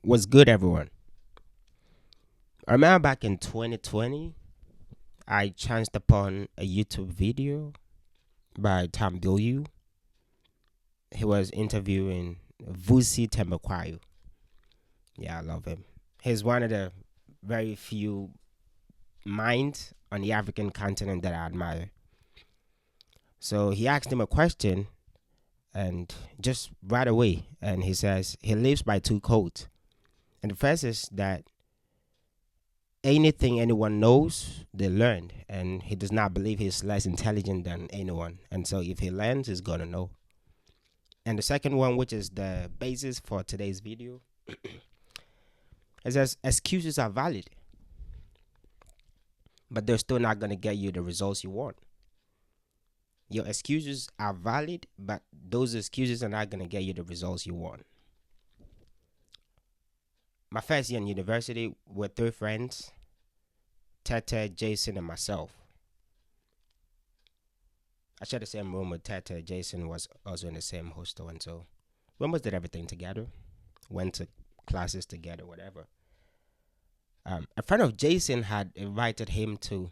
What's good, everyone? I remember back in 2020, I chanced upon a YouTube video by Tom Bilyeu. He was interviewing Vusi Tembakwayo. Yeah, I love him. He's one of the very few minds on the African continent that I admire. So he asked him a question, and just right away, and he says he lives by two codes. And the first is that anything anyone knows, they learn. And he does not believe he's less intelligent than anyone. And so if he learns, he's going to know. And the second one, which is the basis for today's video, it says excuses are valid, but they're still not going to get you the results you want. Your excuses are valid, but those excuses are not going to get you the results you want. My first year in university, with three friends, Tete, Jason, and myself. I shared the same room with Tete. Jason was also in the same hostel, and so we almost did everything together. Went to classes together, whatever. A friend of Jason had invited him to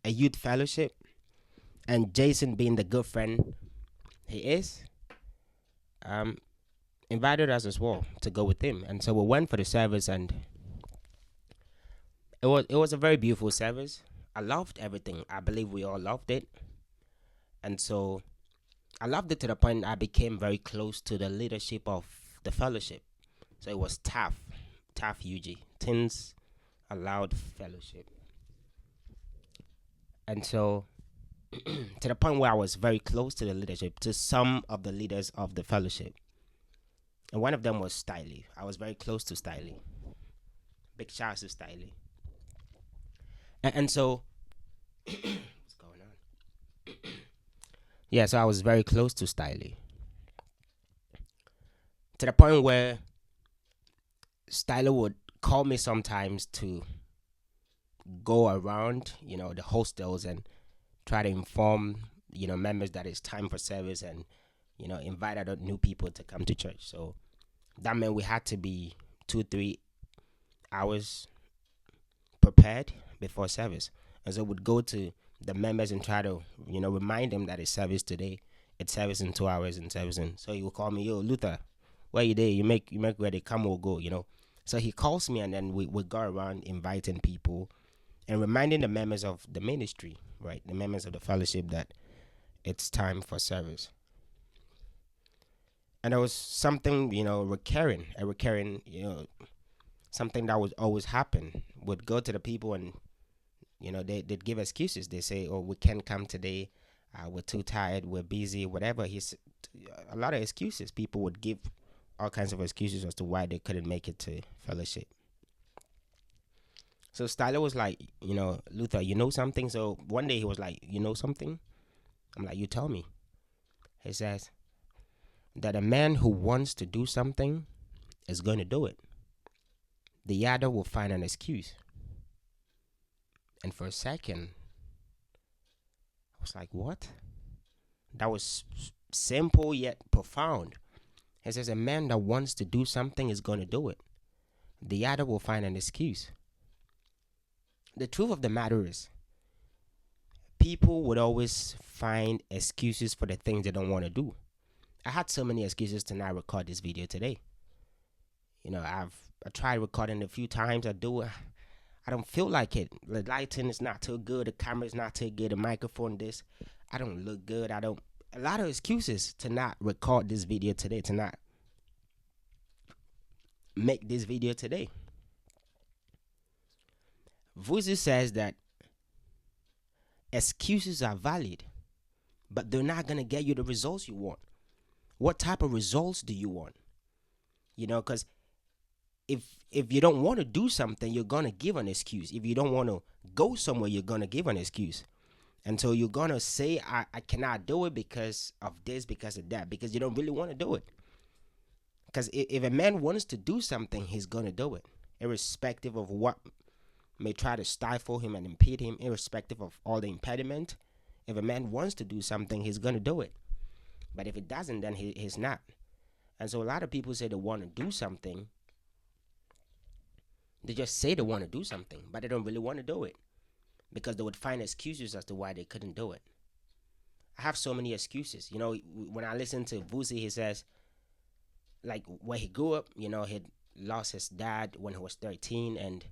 a youth fellowship, and Jason, being the good friend he is, invited us as well to go with him. And so we went for the service, and it was a very beautiful service. I loved everything. I believe we all loved it. And so I loved it to the point I became very close to the leadership of the fellowship. So it was TAF UG, Teens Allowed Fellowship. And so to the point where I was very close to the leadership, to some of the leaders of the fellowship. And one of them was Stiley. I was very close to Stiley. Big shout out to Stiley. And so, what's going on? Yeah, so I was very close to Stiley. To the point where Styler would call me sometimes to go around, the hostels and try to inform, members that it's time for service and, invite other new people to come to church. So that meant we had to be 2-3 hours prepared before service. And so we'd go to the members and try to, remind them that it's service today. It's service in 2 hours and service in. So he would call me, yo, Luther, where you there? You make ready, come or go, So he calls me, and then we go around inviting people and reminding the members of the ministry, right? The members of the fellowship that it's time for service. And there was something, recurring, something that would always happen. Would go to the people and, they'd give excuses. They say, oh, we can't come today. We're too tired. We're busy, whatever. A lot of excuses. People would give all kinds of excuses as to why they couldn't make it to fellowship. So Styler was like, Luther, you know something? So one day he was like, you know something? I'm like, you tell me. He says that a man who wants to do something is going to do it. The other will find an excuse. And for a second, I was like, what? That was simple yet profound. He says a man that wants to do something is going to do it. The other will find an excuse. The truth of the matter is, people would always find excuses for the things they don't want to do. I had so many excuses to not record this video today. I tried recording a few times. I don't feel like it. The lighting is not too good. The camera is not too good. The microphone, I don't look good. A lot of excuses to not record this video today, to not make this video today. Vusi says that excuses are valid, but they're not going to get you the results you want. What type of results do you want? Because if you don't want to do something, you're going to give an excuse. If you don't want to go somewhere, you're going to give an excuse. And so you're going to say, I cannot do it because of this, because of that, because you don't really want to do it. Because if a man wants to do something, he's going to do it, irrespective of what may try to stifle him and impede him, irrespective of all the impediment. If a man wants to do something, he's going to do it. But if it doesn't, then he's not. And so a lot of people say they want to do something, They just say they want to do something, but they don't really want to do it because they would find excuses as to why they couldn't do it. I have so many excuses. When I listen to Vusi, he says, like, where he grew up, he lost his dad when he was 13 and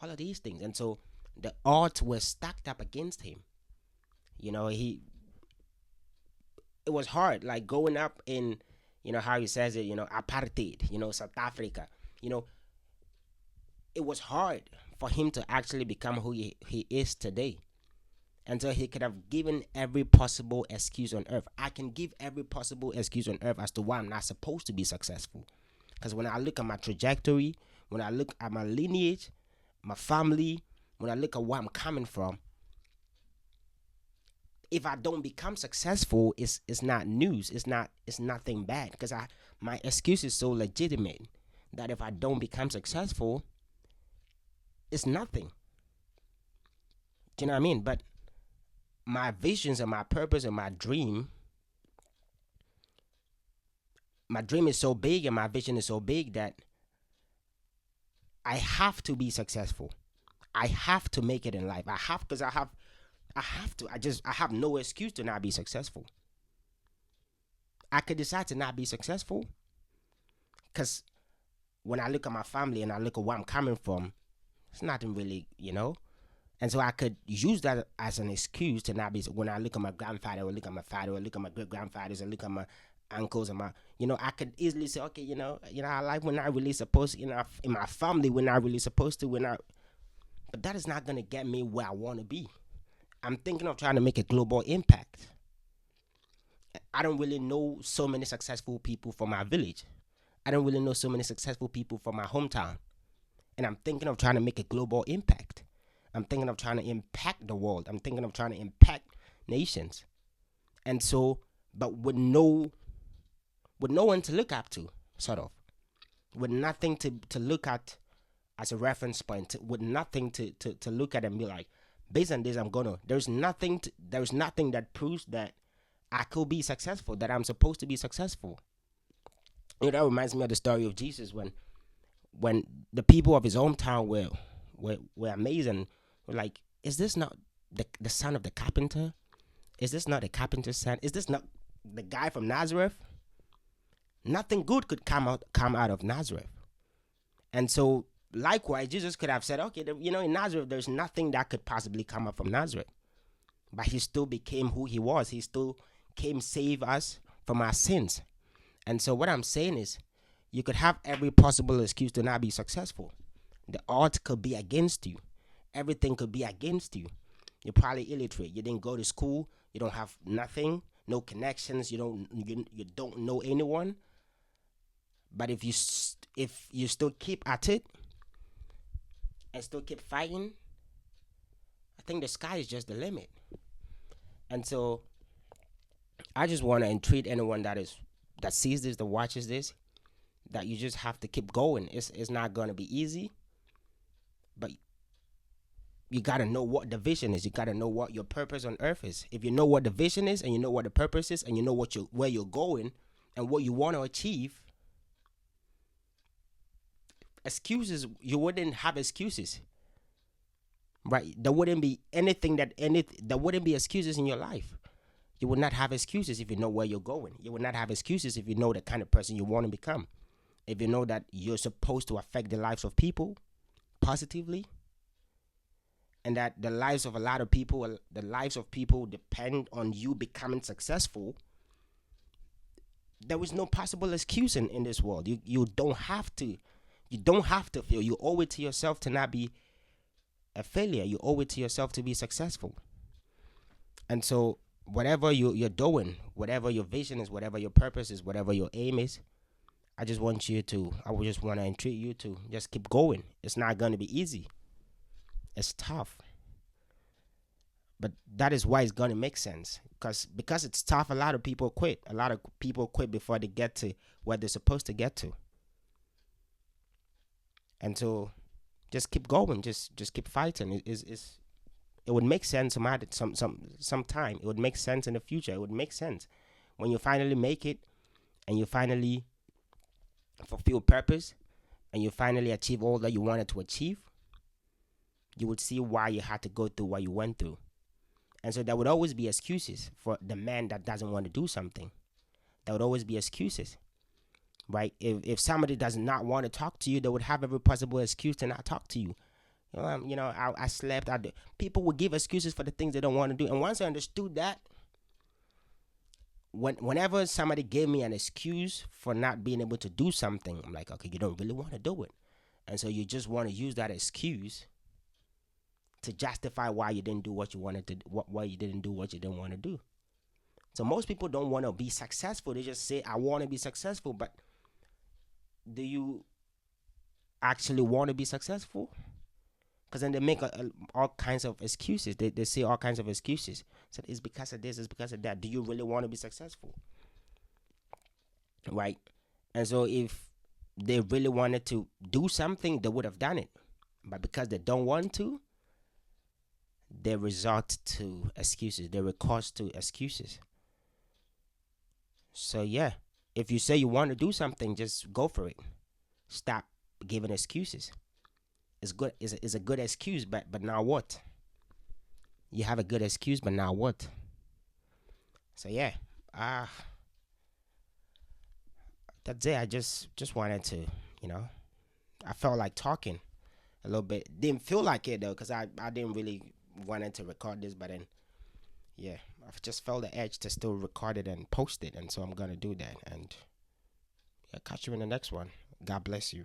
all of these things. And so the odds were stacked up against him. He it was hard, like growing up in, how he says it, apartheid, South Africa. You know, it was hard for him to actually become who he is today. And so he could have given every possible excuse on earth. I can give every possible excuse on earth as to why I'm not supposed to be successful. Because when I look at my trajectory, when I look at my lineage, my family, when I look at where I'm coming from, if I don't become successful, it's not news. It's nothing bad. Because my excuse is so legitimate that if I don't become successful, it's nothing. Do you know what I mean? But my visions and my purpose and my dream is so big and my vision is so big that I have to be successful. I have to make it in life. Because I have to. I have no excuse to not be successful. I could decide to not be successful because when I look at my family and I look at where I'm coming from, it's nothing really. And so I could use that as an excuse to not be. When I look at my grandfather, or look at my father, or look at my great grandfathers, or look at my uncles and I could easily say, okay, I like when I really supposed, in my family, when I really supposed to, but that is not gonna get me where I want to be. I'm thinking of trying to make a global impact. I don't really know so many successful people from my village. I don't really know so many successful people from my hometown. And I'm thinking of trying to make a global impact. I'm thinking of trying to impact the world. I'm thinking of trying to impact nations. And so, but with no one to look up to, sort of. With nothing to look at as a reference point, with nothing to look at and be like, based on this, there's nothing that proves that I could be successful, that I'm supposed to be successful. That reminds me of the story of Jesus when the people of his hometown were amazing. Were like, is this not the son of the carpenter? Is this not the carpenter's son? Is this not the guy from Nazareth? Nothing good could come out of Nazareth. And so likewise, Jesus could have said, okay, in Nazareth, there's nothing that could possibly come up from Nazareth. But he still became who he was. He still came save us from our sins. And so what I'm saying is, you could have every possible excuse to not be successful. The odds could be against you. Everything could be against you. You're probably illiterate. You didn't go to school. You don't have nothing, no connections. You don't know anyone. But if you still keep at it and still keep fighting, I think the sky is just the limit. And so I just want to entreat anyone that sees this, that watches this, that you just have to keep going. It's not going to be easy, but you got to know what the vision is. You got to know what your purpose on earth is. If you know what the vision is, and you know what the purpose is, and you know where you're going and what you want to achieve, excuses, you wouldn't have excuses, right? There wouldn't be there wouldn't be excuses in your life. You would not have excuses if you know where you're going. You would not have excuses if you know the kind of person you want to become. If you know that you're supposed to affect the lives of people positively, and that the lives of people depend on you becoming successful, there is no possible excuse in this world. You don't have to. You don't have to fail. You owe it to yourself to not be a failure. You owe it to yourself to be successful. And so whatever you're doing, whatever your vision is, whatever your purpose is, whatever your aim is, I would just want to entreat you to just keep going. It's not going to be easy. It's tough. But that is why it's going to make sense. Because it's tough, a lot of people quit. A lot of people quit before they get to where they're supposed to get to. And so just keep going. Just keep fighting. It would make sense some time. It would make sense in the future. It would make sense when you finally make it and you finally fulfill purpose and you finally achieve all that you wanted to achieve. you would see why you had to go through what you went through. And so there would always be excuses for the man that doesn't want to do something. There would always be excuses, right? If somebody does not want to talk to you, they would have every possible excuse to not talk to you. I slept. People would give excuses for the things they don't want to do. And once I understood that, whenever somebody gave me an excuse for not being able to do something, I'm like, okay, you don't really want to do it. And so you just want to use that excuse to justify why you didn't do what you wanted to, why you didn't do what you didn't want to do. So most people don't want to be successful. They just say, I want to be successful. But do you actually want to be successful? Because then they make all kinds of excuses. They say all kinds of excuses. So it's because of this, it's because of that. Do you really want to be successful? Right? And so if they really wanted to do something, they would have done it. But because they don't want to, they resort to excuses. They recourse to excuses. So yeah, if you say you want to do something, just go for it. Stop giving excuses. It's good. It's a good excuse, but now what? You have a good excuse, but now what? So yeah, uh that's it. I just wanted to, you know, I felt like talking a little bit. Didn't feel like it though, because I didn't really wanted to record this, but then yeah, I just felt the edge to still record it and post it, and so I'm gonna do that. And yeah, catch you in the next one. God bless you.